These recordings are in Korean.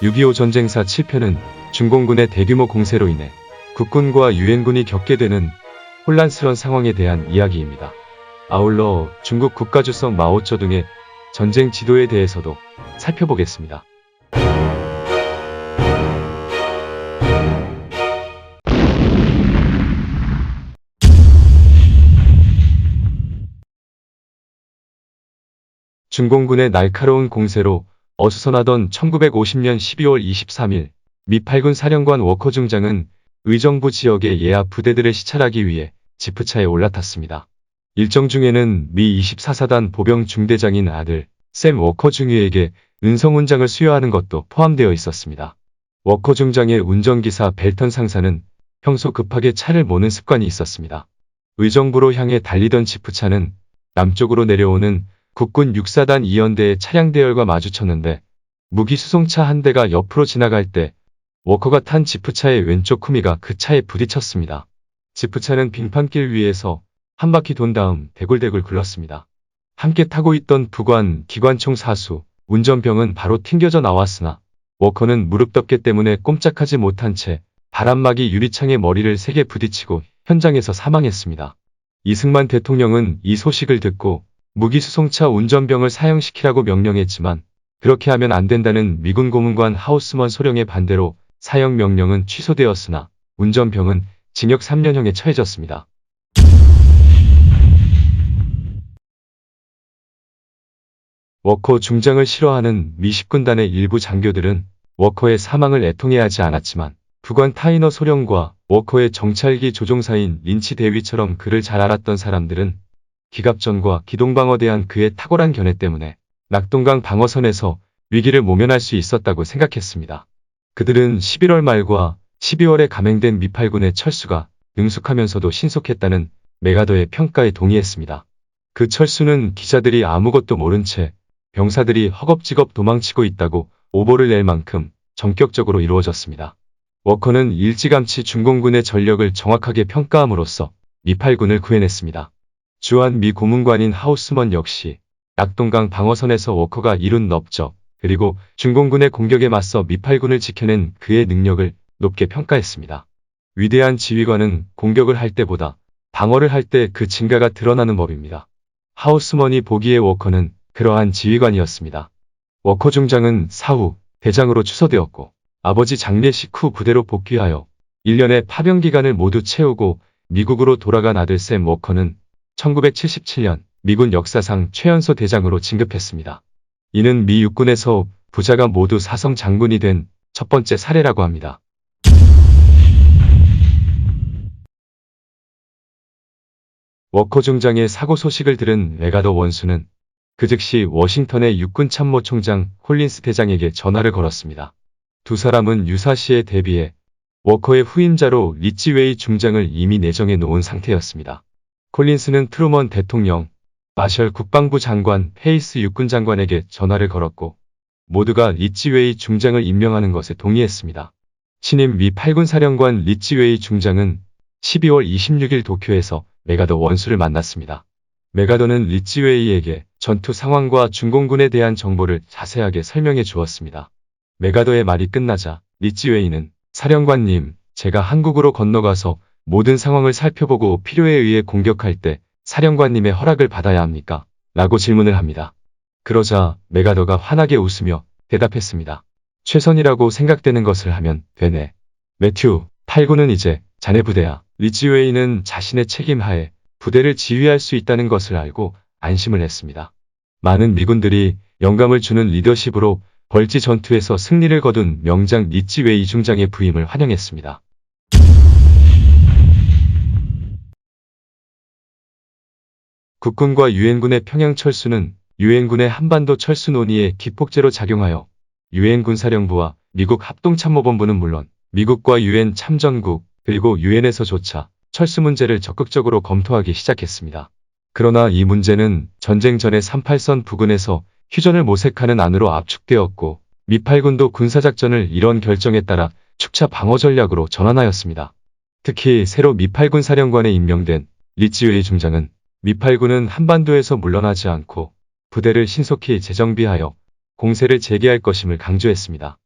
6.25 전쟁사 7편은 중공군의 대규모 공세로 인해 국군과 유엔군이 겪게 되는 혼란스러운 상황에 대한 이야기입니다. 아울러 중국 국가주석 마오쩌둥의 전쟁 지도에 대해서도 살펴보겠습니다. 중공군의 날카로운 공세로 어수선하던 1950년 12월 23일 미 8군 사령관 워커 중장은 의정부 지역의 예하 부대들을 시찰하기 위해 지프차에 올라탔습니다. 일정 중에는 미 24사단 보병 중대장인 아들 샘 워커 중위에게 은성훈장을 수여하는 것도 포함되어 있었습니다. 워커 중장의 운전기사 벨턴 상사는 평소 급하게 차를 모는 습관이 있었습니다. 의정부로 향해 달리던 지프차는 남쪽으로 내려오는 국군 6사단 2연대의 차량 대열과 마주쳤는데 무기 수송차 한 대가 옆으로 지나갈 때 워커가 탄 지프차의 왼쪽 후미가 그 차에 부딪혔습니다. 지프차는 빙판길 위에서 한 바퀴 돈 다음 대굴대굴 굴렀습니다. 함께 타고 있던 부관, 기관총 사수, 운전병은 바로 튕겨져 나왔으나 워커는 무릎 덮개 때문에 꼼짝하지 못한 채 바람막이 유리창에 머리를 세게 부딪히고 현장에서 사망했습니다. 이승만 대통령은 이 소식을 듣고 무기수송차 운전병을 사형시키라고 명령했지만 그렇게 하면 안 된다는 미군 고문관 하우스먼 소령의 반대로 사형 명령은 취소되었으나 운전병은 징역 3년형에 처해졌습니다. 워커 중장을 싫어하는 미 10군단의 일부 장교들은 워커의 사망을 애통해하지 않았지만 부관 타이너 소령과 워커의 정찰기 조종사인 린치 대위처럼 그를 잘 알았던 사람들은 기갑전과 기동방어에 대한 그의 탁월한 견해 때문에 낙동강 방어선에서 위기를 모면할 수 있었다고 생각했습니다. 그들은 11월 말과 12월에 감행된 미 8군의 철수가 능숙하면서도 신속했다는 메가더의 평가에 동의했습니다. 그 철수는 기자들이 아무것도 모른 채 병사들이 허겁지겁 도망치고 있다고 오보를 낼 만큼 전격적으로 이루어졌습니다. 워커는 일찌감치 중공군의 전력을 정확하게 평가함으로써 미 8군을 구해냈습니다. 주한 미 고문관인 하우스먼 역시 낙동강 방어선에서 워커가 이룬 업적 그리고 중공군의 공격에 맞서 미 8군을 지켜낸 그의 능력을 높게 평가했습니다. 위대한 지휘관은 공격을 할 때보다 방어를 할 때 그 진가가 드러나는 법입니다. 하우스먼이 보기에 워커는 그러한 지휘관이었습니다. 워커 중장은 사후 대장으로 추서되었고 아버지 장례식 후 부대로 복귀하여 1년의 파병 기간을 모두 채우고 미국으로 돌아간 아들 샘 워커는 1977년 미군 역사상 최연소 대장으로 진급했습니다. 이는 미 육군에서 부자가 모두 사성 장군이 된 첫 번째 사례라고 합니다. 워커 중장의 사고 소식을 들은 메가더 원수는 그 즉시 워싱턴의 육군 참모총장 콜린스 대장에게 전화를 걸었습니다. 두 사람은 유사시에 대비해 워커의 후임자로 리치 웨이 중장을 이미 내정해 놓은 상태였습니다. 콜린스는 트루먼 대통령, 마셜 국방부 장관, 페이스 육군 장관에게 전화를 걸었고 모두가 리치 웨이 중장을 임명하는 것에 동의했습니다. 신임 미 8군 사령관 리치 웨이 중장은 12월 26일 도쿄에서 메가더 원수를 만났습니다. 메가더는 리치 웨이에게 전투 상황과 중공군에 대한 정보를 자세하게 설명해 주었습니다. 메가더의 말이 끝나자 리치 웨이는 사령관님, 제가 한국으로 건너가서 모든 상황을 살펴보고 필요에 의해 공격할 때 사령관님의 허락을 받아야 합니까? 라고 질문을 합니다. 그러자 메가더가 환하게 웃으며 대답했습니다. 최선이라고 생각되는 것을 하면 되네. 매튜, 8군은 이제 자네 부대야. 리치 웨이는 자신의 책임하에 부대를 지휘할 수 있다는 것을 알고 안심을 했습니다. 많은 미군들이 영감을 주는 리더십으로 벌지 전투에서 승리를 거둔 명장 리치 웨이 중장의 부임을 환영했습니다. 국군과 유엔군의 평양 철수는 유엔군의 한반도 철수 논의에 기폭제로 작용하여 유엔군 사령부와 미국 합동참모본부는 물론 미국과 유엔 참전국 그리고 유엔에서조차 철수 문제를 적극적으로 검토하기 시작했습니다. 그러나 이 문제는 전쟁 전에 38선 부근에서 휴전을 모색하는 안으로 압축되었고 미 8군도 군사작전을 이런 결정에 따라 축차 방어 전략으로 전환하였습니다. 특히 새로 미 8군 사령관에 임명된 리치 웨이 중장은 미 8군은 한반도에서 물러나지 않고 부대를 신속히 재정비하여 공세를 재개할 것임을 강조했습니다.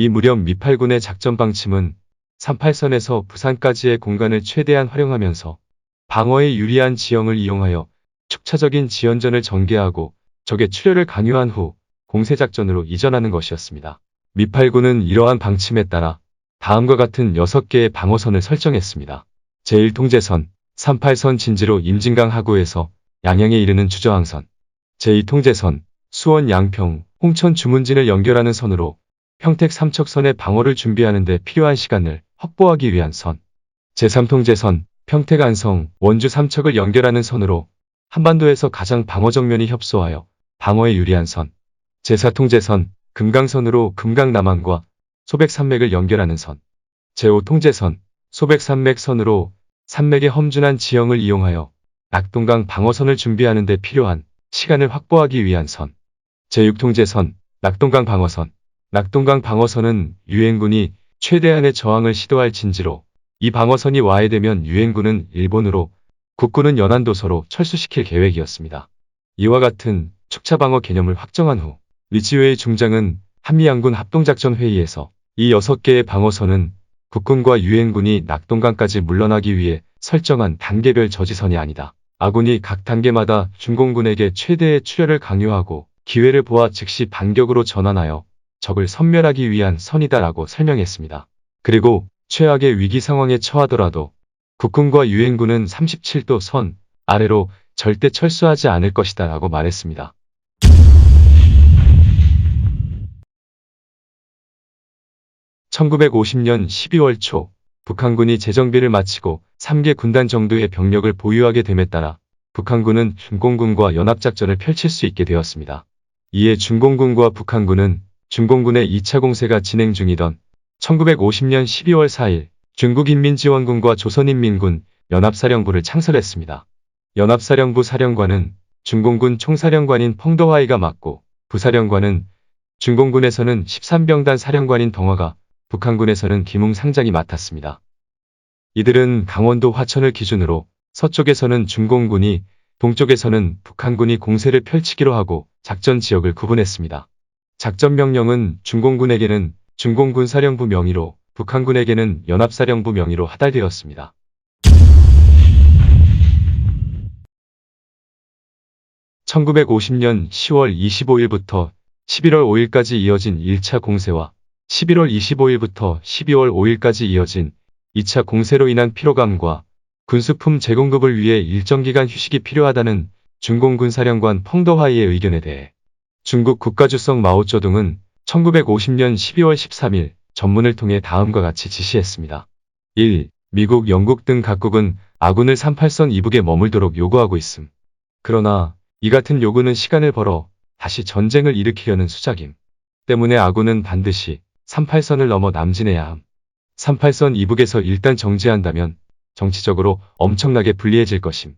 이 무렵 미8군의 작전 방침은 38선에서 부산까지의 공간을 최대한 활용하면서 방어에 유리한 지형을 이용하여 축차적인 지연전을 전개하고 적의 출혈을 강요한 후 공세작전으로 이전하는 것이었습니다. 미8군은 이러한 방침에 따라 다음과 같은 6개의 방어선을 설정했습니다. 제1통제선, 38선 진지로 임진강 하구에서 양양에 이르는 주저항선. 제2통제선, 수원 양평, 홍천 주문진을 연결하는 선으로 평택 삼척선의 방어를 준비하는 데 필요한 시간을 확보하기 위한 선. 제3통제선, 평택 안성, 원주 삼척을 연결하는 선으로 한반도에서 가장 방어 정면이 협소하여 방어에 유리한 선. 제4통제선, 금강선으로 금강 남한과 소백산맥을 연결하는 선. 제5통제선, 소백산맥선으로 산맥의 험준한 지형을 이용하여 낙동강 방어선을 준비하는 데 필요한 시간을 확보하기 위한 선. 제6통제선, 낙동강 방어선. 낙동강 방어선은 유엔군이 최대한의 저항을 시도할 진지로 이 방어선이 와해되면 유엔군은 일본으로, 국군은 연안도서로 철수시킬 계획이었습니다. 이와 같은 축차방어 개념을 확정한 후 리치웨이 중장은 한미양군 합동작전회의에서 이 6개의 방어선은 국군과 유엔군이 낙동강까지 물러나기 위해 설정한 단계별 저지선이 아니다. 아군이 각 단계마다 중공군에게 최대의 출혈을 강요하고 기회를 보아 즉시 반격으로 전환하여 적을 섬멸하기 위한 선이다라고 설명했습니다. 그리고 최악의 위기 상황에 처하더라도 국군과 유엔군은 37도 선 아래로 절대 철수하지 않을 것이다 라고 말했습니다. (1950년 12월 초) 북한군이 재정비를 마치고 3개 군단 정도의 병력을 보유하게 됨에 따라 북한군은 중공군과 연합작전을 펼칠 수 있게 되었습니다. 이에 중공군과 북한군은 중공군의 2차 공세가 진행 중이던 1950년 12월 4일 중국인민지원군과 조선인민군 연합사령부를 창설했습니다. 연합사령부 사령관은 중공군 총사령관인 펑더화이가 맡고 부사령관은 중공군에서는 13병단 사령관인 덩화가 북한군에서는 김웅 상장이 맡았습니다. 이들은 강원도 화천을 기준으로 서쪽에서는 중공군이 동쪽에서는 북한군이 공세를 펼치기로 하고 작전 지역을 구분했습니다. 작전 명령은 중공군에게는 중공군 사령부 명의로 북한군에게는 연합사령부 명의로 하달되었습니다. (1950년 10월 25일부터 11월 5일까지 이어진 1차 공세와 11월 25일부터 12월 5일까지 이어진 2차 공세로 인한 피로감과 군수품 재공급을 위해 일정 기간 휴식이 필요하다는 중공군 사령관 펑더화이의 의견에 대해 중국 국가주석 마오쩌둥은 1950년 12월 13일 전문을 통해 다음과 같이 지시했습니다. 1. 미국, 영국 등 각국은 아군을 38선 이북에 머물도록 요구하고 있음. 그러나 이 같은 요구는 시간을 벌어 다시 전쟁을 일으키려는 수작임 때문에 아군은 반드시 38선을 넘어 남진해야 함. 38선 이북에서 일단 정지한다면 정치적으로 엄청나게 불리해질 것임.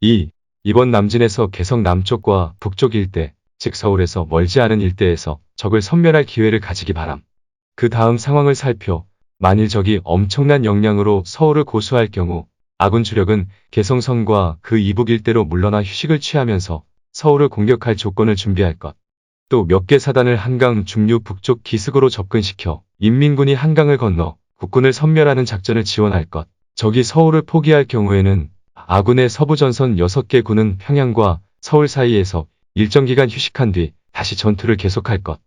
2. 이번 남진에서 개성 남쪽과 북쪽 일대, 즉 서울에서 멀지 않은 일대에서 적을 섬멸할 기회를 가지기 바람. 그 다음 상황을 살펴 만일 적이 엄청난 역량으로 서울을 고수할 경우 아군 주력은 개성선과 그 이북 일대로 물러나 휴식을 취하면서 서울을 공격할 조건을 준비할 것. 또 몇 개 사단을 한강 중류 북쪽 기슭으로 접근시켜 인민군이 한강을 건너 국군을 섬멸하는 작전을 지원할 것. 적이 서울을 포기할 경우에는 아군의 서부전선 6개 군은 평양과 서울 사이에서 일정 기간 휴식한 뒤 다시 전투를 계속할 것.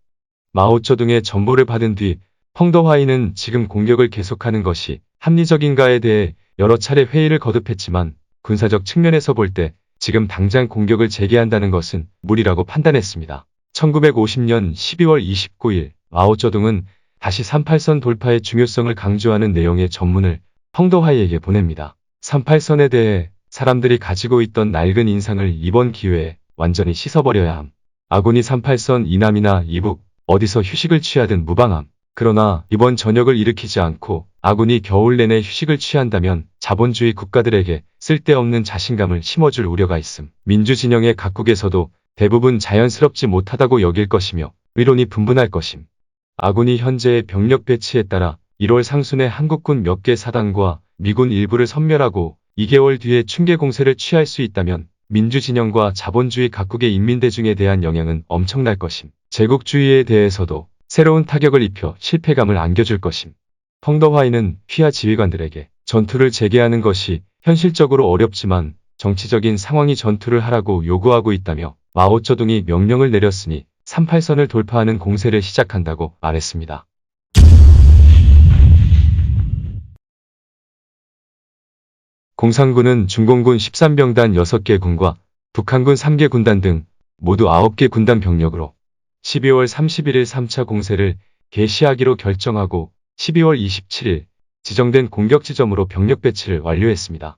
마오쩌둥의 전보를 받은 뒤 펑더화이는 지금 공격을 계속하는 것이 합리적인가에 대해 여러 차례 회의를 거듭했지만 군사적 측면에서 볼 때 지금 당장 공격을 재개한다는 것은 무리라고 판단했습니다. 1950년 12월 29일 마오쩌둥은 다시 38선 돌파의 중요성을 강조하는 내용의 전문을 펑더화이에게 보냅니다. 38선에 대해 사람들이 가지고 있던 낡은 인상을 이번 기회에 완전히 씻어버려야 함. 아군이 38선 이남이나 이북 어디서 휴식을 취하든 무방함. 그러나 이번 전역을 일으키지 않고 아군이 겨울 내내 휴식을 취한다면 자본주의 국가들에게 쓸데없는 자신감을 심어줄 우려가 있음. 민주진영의 각국에서도 대부분 자연스럽지 못하다고 여길 것이며 의론이 분분할 것임. 아군이 현재의 병력 배치에 따라 1월 상순에 한국군 몇 개 사단과 미군 일부를 섬멸하고 2개월 뒤에 충계 공세를 취할 수 있다면 민주진영과 자본주의 각국의 인민대중에 대한 영향은 엄청날 것임. 제국주의에 대해서도 새로운 타격을 입혀 실패감을 안겨줄 것임. 펑더화이는 휘하 지휘관들에게 전투를 재개하는 것이 현실적으로 어렵지만 정치적인 상황이 전투를 하라고 요구하고 있다며 마오쩌둥이 명령을 내렸으니 38선을 돌파하는 공세를 시작한다고 말했습니다. 공산군은 중공군 13병단 6개 군과 북한군 3개 군단 등 모두 9개 군단 병력으로 12월 31일 3차 공세를 개시하기로 결정하고 12월 27일 지정된 공격 지점으로 병력 배치를 완료했습니다.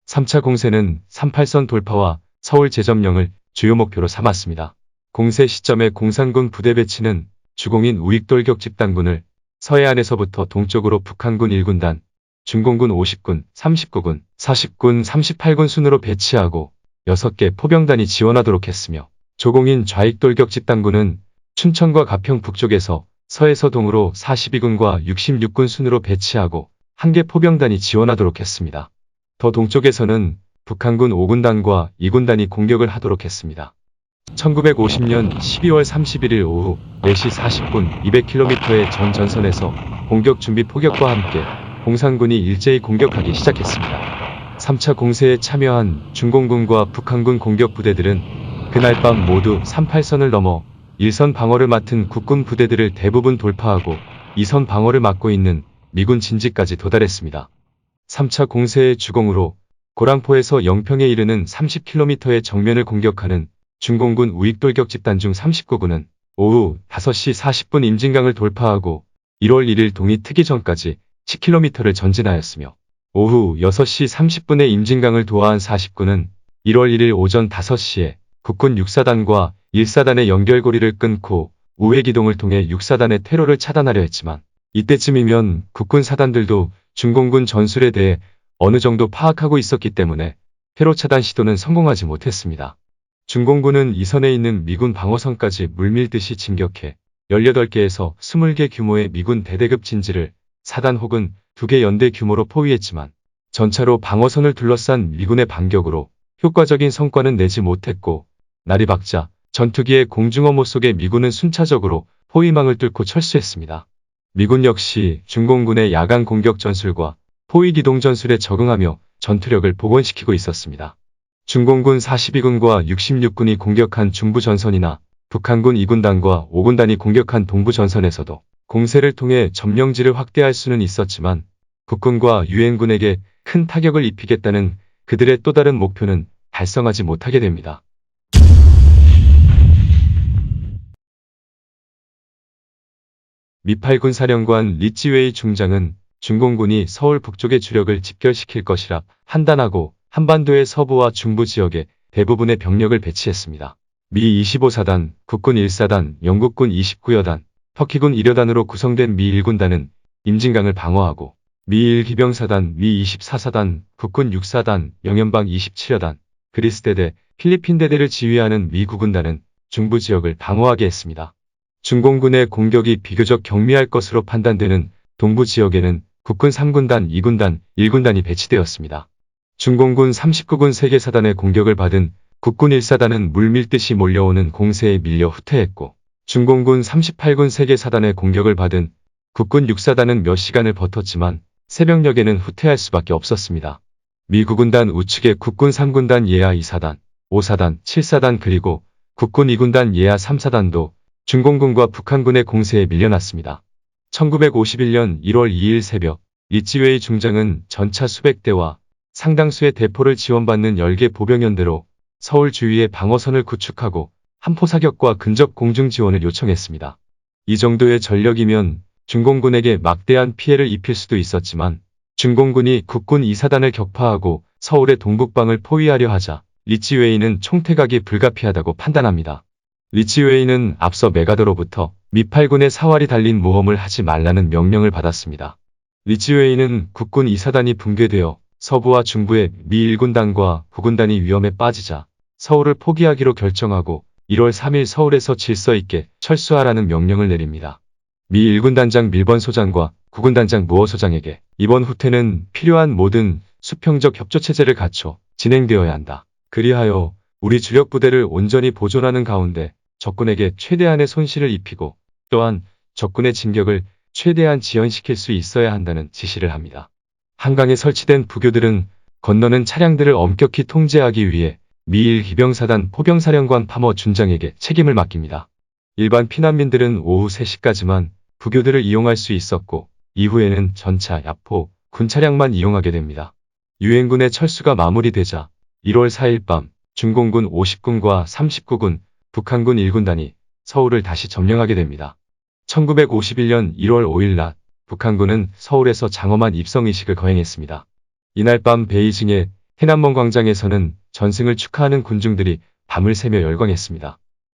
3차 공세는 38선 돌파와 서울 재점령을 주요 목표로 삼았습니다. 공세 시점의 공산군 부대 배치는 주공인 우익돌격 집단군을 서해안에서부터 동쪽으로 북한군 1군단, 중공군 50군, 39군, 40군, 38군 순으로 배치하고 6개 포병단이 지원하도록 했으며 조공인 좌익돌격 집단군은 춘천과 가평 북쪽에서 서해서 동으로 42군과 66군 순으로 배치하고 1개 포병단이 지원하도록 했습니다. 더 동쪽에서는 북한군 5군단과 2군단이 공격을 하도록 했습니다. 1950년 12월 31일 오후 4시 40분 200km의 전 전선에서 공격 준비 포격과 함께 공산군이 일제히 공격하기 시작했습니다. 3차 공세에 참여한 중공군과 북한군 공격 부대들은 그날 밤 모두 38선을 넘어 1선 방어를 맡은 국군 부대들을 대부분 돌파하고 2선 방어를 맡고 있는 미군 진지까지 도달했습니다. 3차 공세의 주공으로 고랑포에서 영평에 이르는 30km의 정면을 공격하는 중공군 우익돌격 집단 중 39군은 오후 5시 40분 임진강을 돌파하고 1월 1일 동이 트기 전까지 10km를 전진하였으며 오후 6시 30분에 임진강을 도하한 40군은 1월 1일 오전 5시에 국군 6사단과 1사단의 연결고리를 끊고 우회기동을 통해 6사단의 퇴로를 차단하려 했지만 이때쯤이면 국군 사단들도 중공군 전술에 대해 어느 정도 파악하고 있었기 때문에 퇴로 차단 시도는 성공하지 못했습니다. 중공군은 이선에 있는 미군 방어선까지 물밀듯이 진격해 18개에서 20개 규모의 미군 대대급 진지를 4단 혹은 2개 연대 규모로 포위했지만 전차로 방어선을 둘러싼 미군의 반격으로 효과적인 성과는 내지 못했고 날이 밝자 전투기의 공중엄호 속에 미군은 순차적으로 포위망을 뚫고 철수했습니다. 미군 역시 중공군의 야간 공격 전술과 포위 기동 전술에 적응하며 전투력을 복원시키고 있었습니다. 중공군 42군과 66군이 공격한 중부 전선이나 북한군 2군단과 5군단이 공격한 동부 전선에서도 공세를 통해 점령지를 확대할 수는 있었지만 국군과 유엔군에게 큰 타격을 입히겠다는 그들의 또 다른 목표는 달성하지 못하게 됩니다. 미8군 사령관 리찌웨이 중장은 중공군이 서울 북쪽의 주력을 집결시킬 것이라 판단하고 한반도의 서부와 중부 지역에 대부분의 병력을 배치했습니다. 미 25사단, 국군 1사단, 영국군 29여단, 터키군 1여단으로 구성된 미 1군단은 임진강을 방어하고 미 1기병사단, 미 24사단, 국군 6사단, 영연방 27여단, 그리스대대, 필리핀대대를 지휘하는 미 9군단은 중부 지역을 방어하게 했습니다. 중공군의 공격이 비교적 경미할 것으로 판단되는 동부 지역에는 국군 3군단, 2군단, 1군단이 배치되었습니다. 중공군 39군 3개 사단의 공격을 받은 국군 1사단은 물밀듯이 몰려오는 공세에 밀려 후퇴했고 중공군 38군 3개 사단의 공격을 받은 국군 6사단은 몇 시간을 버텼지만 새벽녘에는 후퇴할 수밖에 없었습니다. 미 9군단 우측의 국군 3군단 예하 2사단, 5사단, 7사단 그리고 국군 2군단 예하 3사단도 중공군과 북한군의 공세에 밀려났습니다. 1951년 1월 2일 새벽 리찌웨이 중장은 전차 수백 대와 상당수의 대포를 지원받는 10개 보병연대로 서울 주위의 방어선을 구축하고 함포 사격과 근접 공중 지원을 요청했습니다. 이 정도의 전력이면 중공군에게 막대한 피해를 입힐 수도 있었지만 중공군이 국군 2사단을 격파하고 서울의 동북방을 포위하려 하자 리찌웨이는 총퇴각이 불가피하다고 판단합니다. 리찌웨이는 앞서 메가더로부터 미 8군의 사활이 달린 모험을 하지 말라는 명령을 받았습니다. 리찌웨이는 국군 2사단이 붕괴되어 서부와 중부의 미 1군단과 9군단이 위험에 빠지자 서울을 포기하기로 결정하고 1월 3일 서울에서 질서 있게 철수하라는 명령을 내립니다. 미 1군단장 밀번 소장과 9군단장 무어 소장에게 이번 후퇴는 필요한 모든 수평적 협조체제를 갖춰 진행되어야 한다. 그리하여 우리 주력 부대를 온전히 보존하는 가운데 적군에게 최대한의 손실을 입히고 또한 적군의 진격을 최대한 지연시킬 수 있어야 한다는 지시를 합니다. 한강에 설치된 부교들은 건너는 차량들을 엄격히 통제하기 위해 미일 기병사단 포병사령관 파머 준장에게 책임을 맡깁니다. 일반 피난민들은 오후 3시까지만 부교들을 이용할 수 있었고 이후에는 전차, 야포, 군차량만 이용하게 됩니다. 유엔군의 철수가 마무리되자 1월 4일 밤 중공군 50군과 39군, 북한군 1군단이 서울을 다시 점령하게 됩니다. 1951년 1월 5일 낮 북한군은 서울에서 장엄한 입성의식을 거행했습니다. 이날 밤 베이징의天安門 광장에서는 전승을 축하하는 군중들이 밤을 새며 열광했습니다.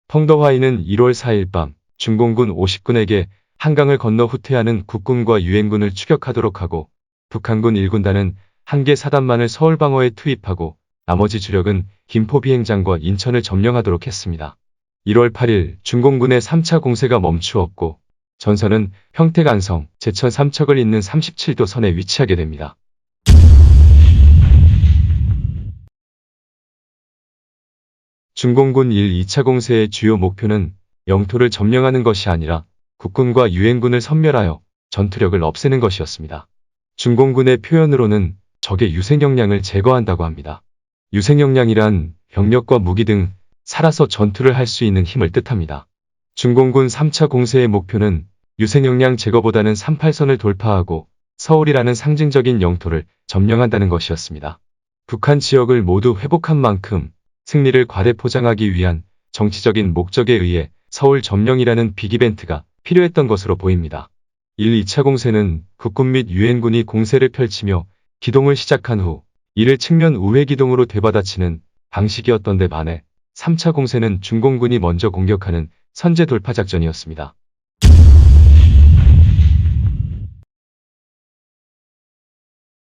펑더화이는 1월 4일 밤 중공군 50군에게 한강을 건너 후퇴하는 국군과 유엔군을 추격하도록 하고 북한군 1군단은 한 개 사단만을 서울 방어에 투입하고 나머지 주력은 김포 비행장과 인천을 점령하도록 했습니다. 1월 8일 중공군의 3차 공세가 멈추었고 전선은 평택 안성, 제천 삼척을 잇는 37도 선에 위치하게 됩니다. 중공군 1, 2차 공세의 주요 목표는 영토를 점령하는 것이 아니라 국군과 유엔군을 섬멸하여 전투력을 없애는 것이었습니다. 중공군의 표현으로는 적의 유생역량을 제거한다고 합니다. 유생역량이란 병력과 무기 등 살아서 전투를 할 수 있는 힘을 뜻합니다. 중공군 3차 공세의 목표는 유생역량 제거보다는 38선을 돌파하고 서울이라는 상징적인 영토를 점령한다는 것이었습니다. 북한 지역을 모두 회복한 만큼 승리를 과대포장하기 위한 정치적인 목적에 의해 서울 점령이라는 빅이벤트가 필요했던 것으로 보입니다. 1, 2차 공세는 국군 및 유엔군이 공세를 펼치며 기동을 시작한 후 이를 측면 우회 기동으로 되받아치는 방식이었던 데 반해 3차 공세는 중공군이 먼저 공격하는 선제 돌파 작전이었습니다.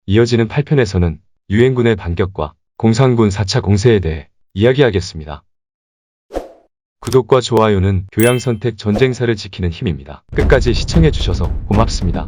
이어지는 8편에서는 유엔군의 반격과 공산군 4차 공세에 대해 이야기하겠습니다. 구독과 좋아요는 교양선택 전쟁사를 지키는 힘입니다. 끝까지 시청해주셔서 고맙습니다.